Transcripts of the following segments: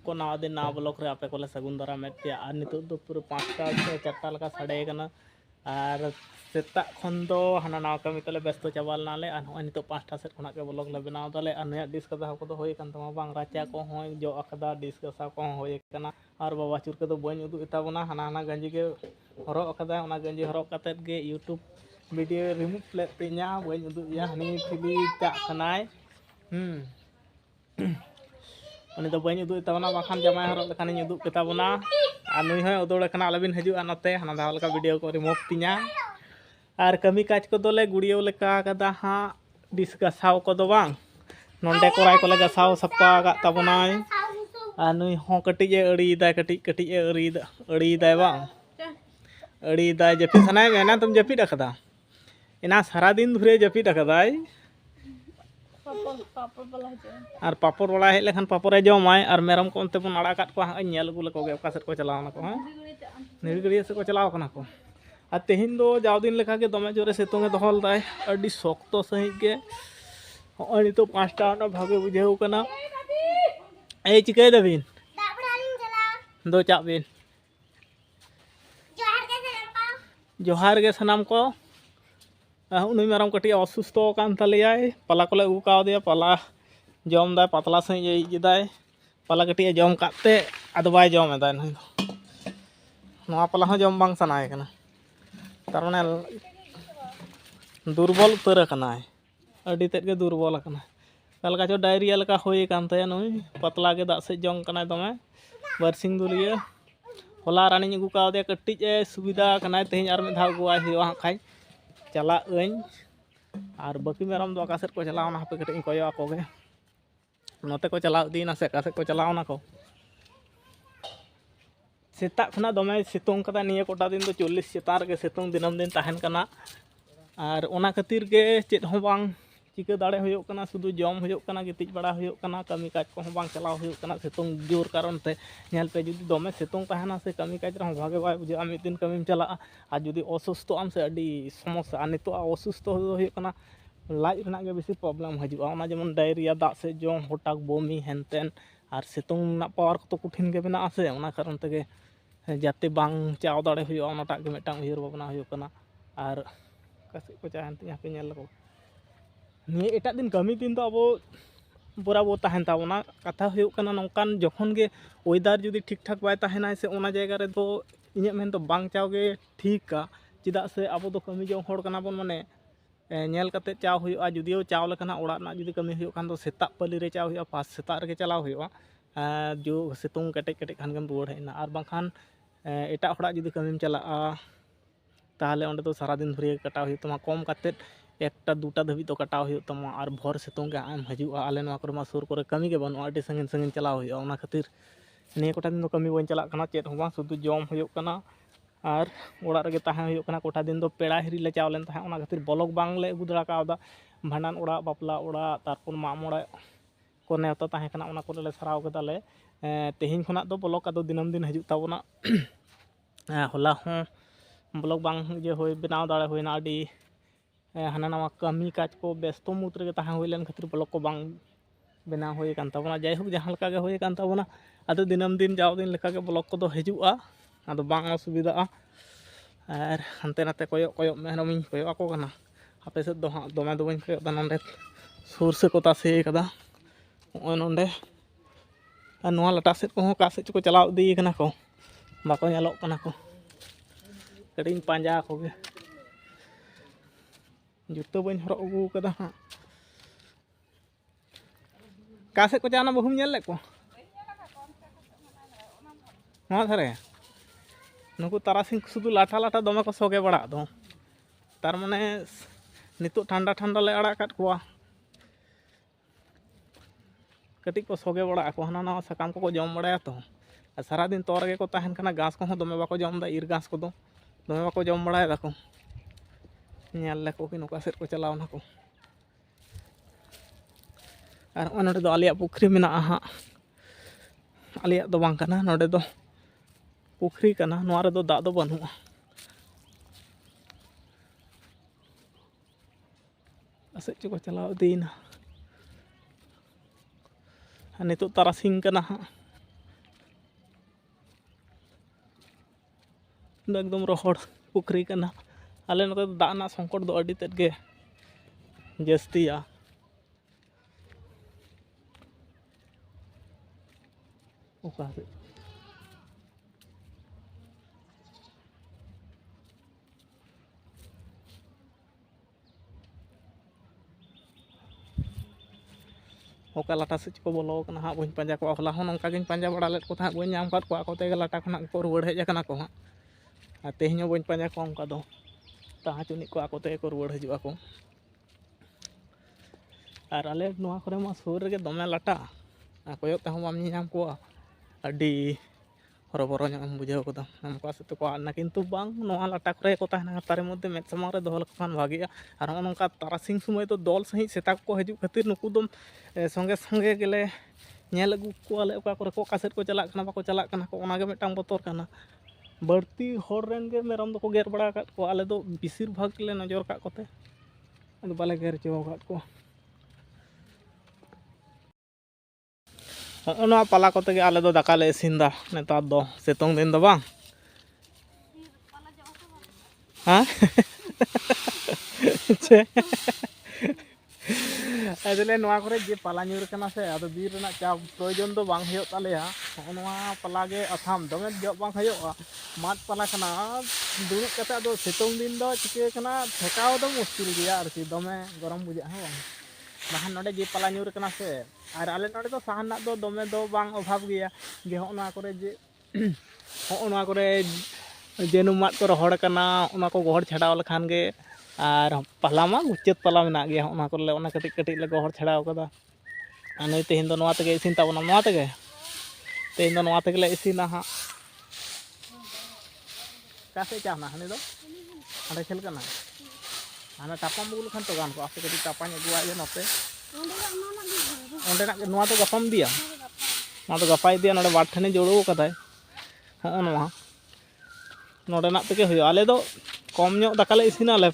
को नवा दिन नवा ब्लॉक रे आपे को सगुन दारा में पे और नितो दो पूरा 5टा से 4टा लगा साढ़े कना और सेता खन दो हाना नवा कमी तले व्यस्त चावल नाले और नय नितो 5टा सेट खना के ब्लॉक ले बनाव दाले और नया डिस्क कदा को होय कान तमा बांग राचा को होय जो अकदा डिस्क सा को होय कना और बाबा चुर के दो बन उदु इताबना हाना गंजी के हरो अकदा ओना गंजी हरो कतेत गे यूट्यूब वीडियो रिमूव प्लेट पिnya बन उदु या हनी फिली ता खनाय उनी तो बन उदु इताबना बाखान जमाय हरो लखानी उदु केताबना और नुई होय उदुड़ कना अलबिन हजुआ नते हाना दाल का वीडियो को रिमूव पिnya और कमी काज को दोले गुड़ियो लेका कदा हाँ डिस गसाव को दो बांग नोंडे कोराय को गसाव सप्पा गा तबनाय और नुई हो कटिज अड़ीदा कटिज अड़ीदा बांग अड़ीदा जपी सनाय में ना तुम जपीद अकदा इना सारा दिन धुरे जपीद अकदाय और पापड़ वाला हेज लेखान पापड़े जमाय और मेरम को अंते बन आड़ा को नेल अगु लको ओका सेट को चलावना को निरगड़िया से को चलाव कना को और तेहिन दो जाव दिन लेखा के दमे जोरे सितुंगे दोहल दाय अडी शक्तो सही के होय नितो 5टा ना भागे बुझेउ कना ए चिकय दबिन दो चाबिन जोहार के सनाम को उनी मेरम कटी असुस्थ कान तलियाय पला कोले अगु काव दिया पला जम दाय पतला सही इदाय पला कटी जम काते अद बाय जम एदा नय नवा पला हो जम बांग सनाय कना तार माने दुर्बल उतर कनाय अडी तेज के दुर्बल कना तलका चो डायरिया लका होय कान तय नय पतला के दाग से जंग कनाय दमे बरसिंग दुलिया होला रानी अगु काव दिया कटिज सुविधा कनाय तेहिं आर में धाव गुआय हुआ खाय चला और बाकी मेरम दो आकाशेट को चलावना हापे कटे कोयो आकोगे नोते को चलाव दीना से आकाशेट को चलावना को सेता खना दमे सितुंग कदा निये कोटा दिन दो 40 चेतार के सितुंग दिनम दिन ताहन कना और ओना खातिर के चेत हो बांग चिका दाड़े होयो कना सुदु जम होयो कना गितिज बड़ा होयो कना कमी काज को बांग चलाव होयो कना सितुंग जोर कारण ते नेल पे जुदी दमे सितुंग ताहना से कमी काज रह भागे बाय बुझा मिद दिन कमीम चला और जुदी असुस्थ आम से अडी समस्या और नितो असुस्थ होयो कना लाज रना के बेसी प्रॉब्लम हजुआ ओना जेमन डायरिया दाग से जम हटाक बमी हेनतेन और सितुंग ना पावर को तो कठिन के बना से ओना कारण तगे जाते बांग चाव दाड़े होयो ओनाटा के मिटांग उयर बाबना होयो कना और कसे को चाहन तिया के नेल को निये एटा दिन कमी दिन तो अब पूरा बो ताहन ताबना कथा होयो कना नोंकान जखन गे वेदार जुदी ठीक ठाक बाय ताहना से ओना जायगा रे तो इᱧ मेन तो बांग चाव गे ठीका चिदा से अब तो कमी जो होड़ कना बन माने नेल कते चाव होयो जुदियो चाव लेकना ओड़ा ना जुदी कमी होयो कान तो सेता पली रे चाव होयो 5 सेता रे चलाव होयो जो सितुंग कटे कटे खान गम रुवाड़ हेना और बांखान एटा होड़ा जुदी कमीम चला ताहले ओंडे तो सारा दिन धुरिया कटाव होयो तमा कम कते एकटा दुटा धबी तो कटाव होयो तमा और भोर सितुंग के आम हजुआ आले नवा करे मा सुर करे कमी के बनु अडी संगिन संगिन चलाव होयो ओना खातिर निये कोटा दिन तो कमी बन चला कना चेत हो बा सुदु जम होयो कना और ओड़ा रे ताहे होयो कना कोटा दिन तो पेड़ा हिरी ले चाव लेन ताहे ओना खातिर ब्लॉक बांग ले अगु दड़ा कावदा भांडान ओड़ा बापला ओड़ा तारपर मामोड़ा को नेवता ताहे कना ओना कोले ले सराव कदाले तेहिं खना दो ब्लॉक आदो दिनम दिन हजु ताबना होला हो ब्लॉक बांग जे होय बनाव दाड़े होयना अडी हाना नवा कमी काज को व्यस्त मुद्रे के ताहे होय लेन खातिर ब्लॉक को बांग बनाव होय कान ताबना जायहोक जहां लका गे होय कान ताबना आदो दिनम दिन जाव दिन लेका के ब्लॉक को दो हजुआ आदो बांग असुविधा और हंते नाते कोयो कोयो मेहरमिन कोयो आको कना हापे से दो हाँ दमे दो बन कोयो दा नंडे सुर से को तासे कदा ओय नंडे और नवा लटा सेट को का सेट को चलाव दी कना को बाको नेलो कना को कटिन पांजा को गे जुतो बन हरो अगु कदा हाँ का सेट को जाना बहुम नेल ले को हाँ धरे नुकु तारासिंग सुदु लाठा लाठा दमे को सोगे बड़ा दो तार माने नितो ठंडा ठंडा ले अड़ा काट कोआ कटी को सोगे बड़ा को हना ना सकाम को जम बड़ा तो सारा दिन तोर गे को ताहन कना घास को दमे बाको जम दा इर घास को दो दमे बाको जम बड़ा दा को नेल ले को कि नुका सेट को चलाव ना को और ओनडे दो आलिया पुखरी मेना हा आलिया दो बांग कना नोडे दो पुखरी कना नोआ रे दो दा दो बनुआ असेच को चलाव दीना नितो तारासिंग कना हा ᱫᱚ ᱮᱠᱫᱚᱢ ᱨᱚᱦᱚᱲ ᱯᱩᱠᱷᱨᱤ ᱠᱟᱱᱟ ᱟᱞᱮ ᱱᱚᱛᱮ ᱫᱚ ᱫᱟᱜ ᱨᱮᱱᱟᱜ ᱥᱚᱝᱠᱚᱴ ᱫᱚ ᱟᱹᱰᱤ ᱛᱮᱫ ᱜᱮ ᱡᱟᱹᱥᱛᱤᱭᱟ ᱚᱠᱟ ᱥᱮᱫ ᱚᱠᱟ ᱞᱟᱴᱟ ᱥᱮᱫ ᱠᱚ ᱵᱚᱞᱚ ᱠᱟᱱᱟ ᱦᱟᱸᱜ ᱵᱟᱹᱧ ᱯᱟᱸᱡᱟ ᱠᱚᱣᱟ ᱦᱚᱞᱟ ᱦᱚᱸ ᱱᱚᱝᱠᱟ ᱜᱤᱧ ᱯᱟᱸᱡᱟ ᱵᱟᱲᱟ ᱞᱮᱫ ᱠᱚ ᱛᱟᱦᱮᱸᱫ ᱵᱟᱹᱧ ᱧᱟᱢ ᱟᱠᱟᱫ ᱠᱚᱣᱟ ᱟᱠᱚ ᱛᱮᱜᱮ ᱞᱟᱴᱟ ᱠᱷᱚᱱᱟᱜ ᱠᱚ ᱨᱩᱣᱟᱹᱲ ᱦᱮᱡ ᱟᱠᱟᱱᱟ ᱠᱚ ᱦᱟᱸᱜ ᱟᱨ ᱛᱮᱦᱮᱧ ᱦᱚᱸ ᱵᱟᱹᱧ ᱯᱟᱸᱡᱟ ᱠᱚᱣᱟ ᱚᱱᱠᱟ ᱫᱚ ᱛᱟᱦᱟᱸ ᱪᱩᱱᱤᱡ ᱠᱚ ᱟᱠᱚ ᱛᱮᱜᱮ ᱠᱚ ᱨᱩᱣᱟᱹᱲ ᱦᱤᱡᱩᱜ ᱟᱠᱚ ᱟᱨ ᱟᱞᱮ ᱱᱚᱣᱟ ᱠᱚᱨᱮ ᱢᱟ ᱥᱩᱨ ᱨᱮᱜᱮ ᱫᱚᱢᱮ ᱞᱟᱴᱟ ᱠᱚᱭᱚᱜ ᱛᱮᱦᱚᱸ ᱵᱟᱢ ᱧᱮᱧᱟᱢ ᱠᱚᱣᱟ ᱟᱹᱰᱤ ᱦᱚᱨᱚᱵᱚᱨᱚ ᱧᱚᱜ ᱮᱢ ᱵᱩᱡᱷᱟᱹᱣ ᱜᱚᱫᱟ ᱚᱠᱟ ᱥᱮᱫ ᱛᱮᱠᱚ ᱟᱫ ᱮᱱᱟ ᱠᱤᱱᱛᱩ ᱵᱟᱝ ᱱᱚᱣᱟ ᱞᱟᱴᱟ ᱠᱚᱨᱮ ᱠᱚ ᱛᱟᱦᱮᱱᱟ ᱛᱟᱨᱮ ᱢᱚᱫᱽᱫᱷᱮ ᱢᱮᱫ ᱥᱟᱢᱟᱝ ᱨᱮ ᱫᱚᱦᱚ ᱞᱮᱠᱚ ᱠᱷᱟᱱ ᱵᱷᱟᱜᱤᱜᱼᱟ ᱟᱨ ᱱᱚᱜᱼᱚ ᱱᱚᱝᱠᱟ ᱛᱟᱨᱟᱥᱤᱧ ᱥᱚᱢᱚᱭ ᱫᱚ ᱫᱚᱞ ᱥᱟᱺᱦᱤᱡ ᱥᱮᱛᱟ ᱠᱚ ᱦᱤᱡᱩᱜ ᱠᱷᱟᱹᱛᱤᱨ ᱱᱩᱠᱩ ᱫᱚ ᱥᱚᱸᱜᱮ ᱥᱚᱸᱜᱮ ᱜᱮᱞᱮ ᱧᱮᱞ ᱟᱹᱜᱩ ᱠᱚᱣᱟᱞᱮ ᱚᱠᱟ ᱠᱚᱨᱮ ᱠᱚ ᱚᱠᱟ ᱥᱮᱫ ᱠᱚ ᱪᱟᱞᱟᱜ ᱠᱟᱱᱟ ᱵᱟᱠᱚ ᱪᱟᱞᱟᱜ ᱠᱟᱱᱟ ᱠᱚ ᱚᱱᱟᱜᱮ ᱢᱤᱫᱴᱟᱝ ᱵᱚᱛᱚᱨ ᱠᱟᱱᱟ ᱵᱟᱹᱲᱛᱤ ᱦᱚᱲ ᱨᱮᱱ ᱜᱮ ᱢᱮᱨᱚᱢ ᱫᱚᱠᱚ ᱜᱮᱨ ᱵᱟᱲᱟ ᱟᱠᱟᱫ ᱠᱚᱣᱟ ᱟᱞᱮ ᱫᱚ ᱵᱮᱥᱤᱨ ᱵᱷᱟᱜᱽ ᱞᱮ ᱱᱚᱡᱚᱨ ᱟᱠᱟᱫ ᱠᱚᱛᱮ ᱟᱫᱚ ᱵᱟᱞᱮ ᱜᱮᱨ ᱦᱚᱪᱚ ᱟᱠᱟᱫ ᱠᱚᱣᱟ ᱦᱚᱸᱜᱼᱚ ᱱᱚᱣᱟ ᱯᱟᱞᱟ ᱠᱚᱛᱮ ᱜᱮ ᱟᱞᱮ ᱫᱚ ᱫᱟᱠᱟ ᱞᱮ ᱤᱥᱤᱱᱫᱟ ᱱᱮᱛᱟᱨ ᱫᱚ ᱥᱤᱛᱩᱝ ᱫᱤᱱ ᱫᱚ ᱵᱟᱝ ᱦᱮᱸ ᱟᱫᱚᱞᱮ ᱱᱚᱣᱟ ᱠᱚᱨᱮ ᱡᱮ ᱯᱟᱞᱟ ᱧᱩᱨ ᱠᱟᱱᱟ ᱥᱮ ᱟᱫᱚ ᱵᱤᱨ ᱨᱮᱱᱟᱜ ᱪᱟᱯ ᱯᱨᱚᱭᱳᱡᱚᱱ ᱫᱚ ᱵᱟᱝ ᱦᱩᱭᱩᱜ ᱛᱟᱞᱮᱭᱟ ᱦᱚᱸᱜᱼᱚ ᱱᱚᱣᱟ ᱯᱟᱞᱟ ᱜᱮ ᱟᱛᱷᱟᱢ ᱫᱚᱢᱮ ᱡᱚᱜ ᱵᱟᱝ ᱦᱩᱭᱩᱜᱼᱟ ᱢᱟᱫ ᱯᱟᱞᱟ ᱠᱟᱱᱟ ᱫᱩᱲᱩᱵ ᱠᱟᱛᱮ ᱟᱫᱚ ᱥᱤᱛᱩᱝ ᱫᱤᱱ ᱫᱚ ᱪᱤᱠᱟᱹ ᱠᱟᱱᱟ ᱴᱷᱮᱠᱟᱣ ᱫᱚ ᱢᱩᱥᱠᱤᱞ ᱜᱮᱭᱟ ᱟᱨᱠᱤ ᱫᱚᱢᱮ ᱜᱚᱨᱚᱢ ᱵᱩᱡᱷᱟᱹᱜᱼᱟ ᱦᱮᱸ ᱵᱟᱝ ᱵᱟᱠᱷᱟᱱ ᱱᱚᱰᱮ ᱡᱮ ᱯᱟᱞᱟ ᱧᱩᱨ ᱠᱟᱱᱟ ᱥᱮ ᱟᱨ ᱟᱞᱮ ᱱᱚᱰᱮ ᱫᱚ ᱥᱟᱦᱟᱱ ᱨᱮᱱᱟᱜ ᱫᱚ ᱫᱚᱢᱮ ᱫᱚ ᱵᱟᱝ ᱚᱵᱷᱟᱵᱽ ᱜᱮᱭᱟ ᱡᱮ ᱦᱚᱸᱜᱼᱚ ᱱᱚᱣᱟ ᱠᱚᱨᱮ ᱡᱮ ᱦᱚᱸᱜᱼᱚ ᱱᱚᱣᱟ ᱠᱚᱨᱮ ᱡᱟᱹᱱᱩᱢ ᱢᱟᱫ ᱠᱚ ᱨᱚᱦᱚᱲ ᱠᱟᱱᱟ ᱚᱱᱟ ᱠᱚ ᱜᱚᱦᱚᱲ ᱪᱷᱟᱰᱟᱣ ᱞᱮᱠᱷᱟᱱ ᱜᱮ ᱟᱨ ᱯᱟᱞᱟ ᱢᱟ ᱢᱩᱪᱟᱹᱫ ᱯᱟᱞᱟ ᱢᱮᱱᱟᱜ ᱜᱮᱭᱟ ᱚᱱᱟ ᱠᱚᱨᱮ ᱚᱱᱟ ᱠᱟᱹᱴᱤᱡ ᱠᱟᱹᱴᱤᱡ ᱞᱮ ᱜᱚᱦᱚᱲ ᱪᱷᱟᱲᱟᱣ ᱠᱟᱫᱟ ᱟᱨ ᱱᱩᱭ ᱛᱮᱦᱮᱧ ᱫᱚ ᱱᱚᱣᱟ ᱛᱮᱜᱮ ᱤᱥᱤᱱ ᱛᱟᱵᱚᱱᱟ ᱱᱚᱣᱟ ᱛᱮᱜᱮ ᱛᱮᱦᱮᱧ ᱫᱚ ᱱᱚᱣᱟ ᱛᱮᱜᱮᱞᱮ ᱤᱥᱤᱱᱟ ᱦᱟᱸᱜ ᱚᱠᱟ ᱥᱮᱫ ᱪᱟᱣ ᱮᱱᱟ ᱦᱟᱹᱱᱤ ᱫᱚ ᱦᱟᱸᱰᱮ ᱠᱷᱮᱞ ᱠᱟᱱᱟ ᱦᱟᱱᱟ ᱛᱟᱯᱟᱢ ᱟᱹᱜᱩ ᱞᱮᱠᱷᱟᱱ ᱛᱚ ᱜᱟᱱ ᱠᱚᱜᱼᱟ ᱟᱯᱮ ᱠᱟᱹᱴᱤᱡ ᱛᱟᱯᱟᱧ ᱟᱹᱜᱩᱣᱟᱜ ᱜᱮ ᱱᱚᱛᱮ ᱚᱸᱰᱮᱱᱟᱜ ᱱᱚᱣᱟ ᱫᱚ ᱜᱟᱯᱟᱢ ᱤᱫᱤᱭᱟ ᱱᱚᱣᱟ ᱫᱚ ᱜᱟᱯᱟᱭ ᱤᱫᱤᱭᱟ ᱱᱚᱰᱮ ᱵᱟᱨ ᱴᱷᱮᱱᱮ ᱡᱳᱲᱳ ᱠᱟᱫᱟᱭ ᱦᱚᱸᱜᱼᱚ ᱱᱚᱣᱟ ᱱᱚᱰᱮᱱᱟᱜ ᱛᱮᱜᱮ ᱦᱩᱭᱩᱜᱼᱟ ᱟᱞᱮ ᱫᱚ ᱠᱚᱢ ᱧᱚᱜ ᱫᱟᱠᱟᱞᱮ ᱤᱥᱤᱱᱟᱞᱮ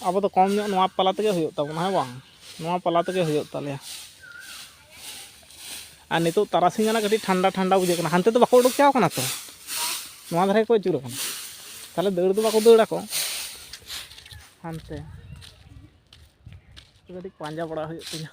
ᱟᱵᱚ ᱫᱚ ᱠᱚᱢ ᱧᱚᱜ ᱱᱚᱣᱟ ᱯᱟᱞᱟ ᱛᱮᱜᱮ ᱦᱩᱭᱩᱜ ᱛᱟᱵᱚᱱᱟ ᱦᱮᱸ ᱵᱟᱝ ᱱᱚᱣᱟ ᱯᱟᱞᱟ ᱛᱮᱜᱮ ᱦᱩᱭᱩᱜ ᱛᱟᱞᱮᱭᱟ ᱟᱨ ᱱᱤᱛᱚᱜ ᱛᱟᱨᱟᱥᱤᱧ ᱟᱱᱟᱜ ᱠᱟᱹᱴᱤᱡ ᱴᱷᱟᱱᱰᱟ ᱴᱷᱟᱱᱰᱟ ᱵᱩᱡᱷᱟᱹᱜ ᱠᱟᱱᱟ ᱦᱟᱱᱛᱮ ᱫᱚ ᱵᱟᱠᱚ ᱩᱰᱩᱠ ᱪᱟᱣ ᱠᱟᱱᱟ ᱛᱚ ᱱᱚᱣᱟ ᱫᱷᱟᱨᱮ ᱠᱚ ᱟᱹᱪᱩᱨ ᱠᱟᱱᱟ ᱛᱟᱦᱞᱮ ᱫᱟᱹᱲ ᱫᱚ ᱵᱟᱠᱚ ᱫᱟᱹᱲ ᱟᱠᱚ ᱦᱟᱱᱛᱮ ᱠᱟᱹᱴᱤᱡ ᱯᱟᱸᱡᱟ ᱵᱟᱲᱟ ᱦᱩᱭᱩᱜ ᱛᱤᱧᱟᱹ